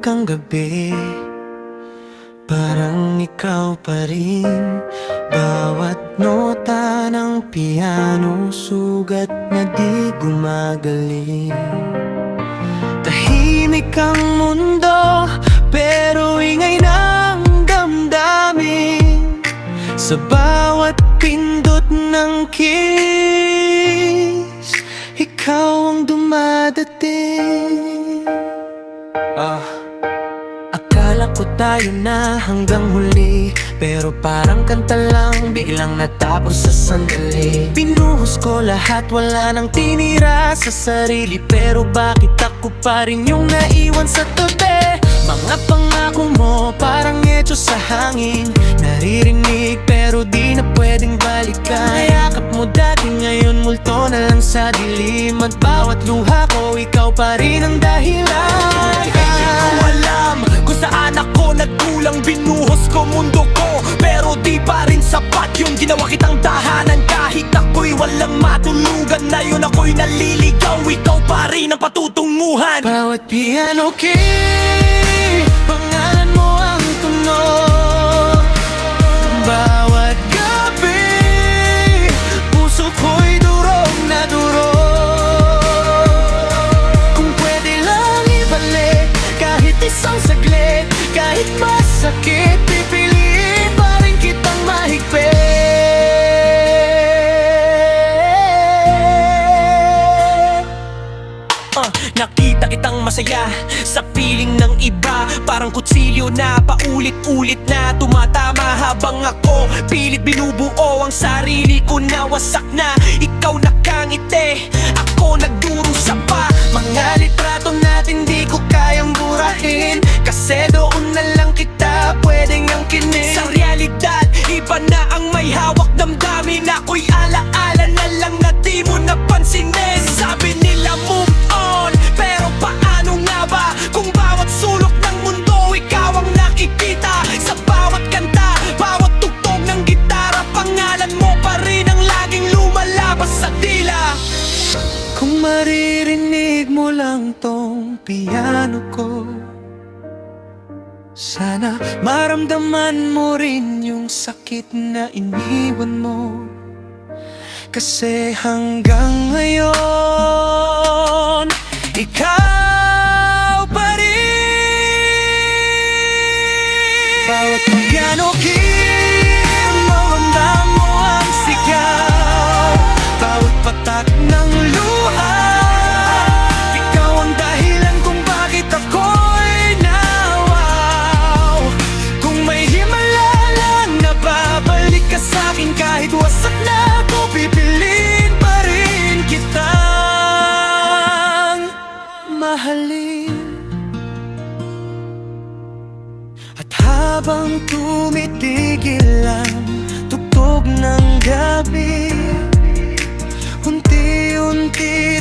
ang gabi, parang ikaw pa rin. Bawat nota ng piano, sugat na di gumagaling. Tahimik ang mundo, pero ingay ng damdamin. Sa bawat pindot ng kiss, ikaw ang dumadating. Akala ko tayo na hanggang huli, pero parang kanta lang, biglang natapos sa sandali. Pinuhos ko lahat, wala nang tinira sa sarili, pero bakit ako pa rin yung naiwan sa tabi? Mga pangako mo parang etso sa hangin, naririnig pero di na pwedeng balikan. Yakap mo dati, ngayon multo na lang sa dilim. At bawat luha ko, ikaw pa rin ang dahilan. Hindi ko alam kung saan ako nagkulang. Binuhos ko mundo ko, pero di pa rin sapat yung ginawa kitang tahanan. Kahit ako'y walang matulugan, na yun ako'y naliligaw, ikaw pa rin ang patutunguhan. Bawat piano key, pangalan mo ang tunog. Bawat gabi, puso ko'y durog na durog. Kung pwede lang ibalik, kahit isang saglit, kahit masakit, pipiliin pa rin kitang mahigpit. Nakita kitang masaya sa piling ng iba, parang kutsilyo na paulit-ulit na tumatama. Habang ako pilit binubuo ang sarili ko na wasak na. Ikaw nakangiti, ako nagdurusa pa. Mga litrato natin di ko kayang burahin, kasi doon na lang kita pwedeng angkinin. Sa realidad, iba na ang may hawak damdamin. Ako'y alaala na lang na di mo napansinin. Sabi nila move on, pero paano nga ba kung bawat sulok ng mundo ikaw ang nakikita? Sa bawat kanta, bawat tugtog ng gitara, pangalan mo pa rin ang laging lumalabas sa dila. Kung maririnig mo lang tong piano ko, sana maramdaman mo rin yung sakit na iniwan mo. Kasi hanggang ngayon, ikaw pa rin. Bawat piano key, maramdam mo ang sigaw. Bawat patak ng luha, ikaw ang dahilan kung bakit ako'y nawaw. Kung may himala lang na babalik ka sa'kin, kahit wasak na ako, pipiliin pa rin kitang mahalin. At habang tumitigil ang tugtog ng gabi, unti-unti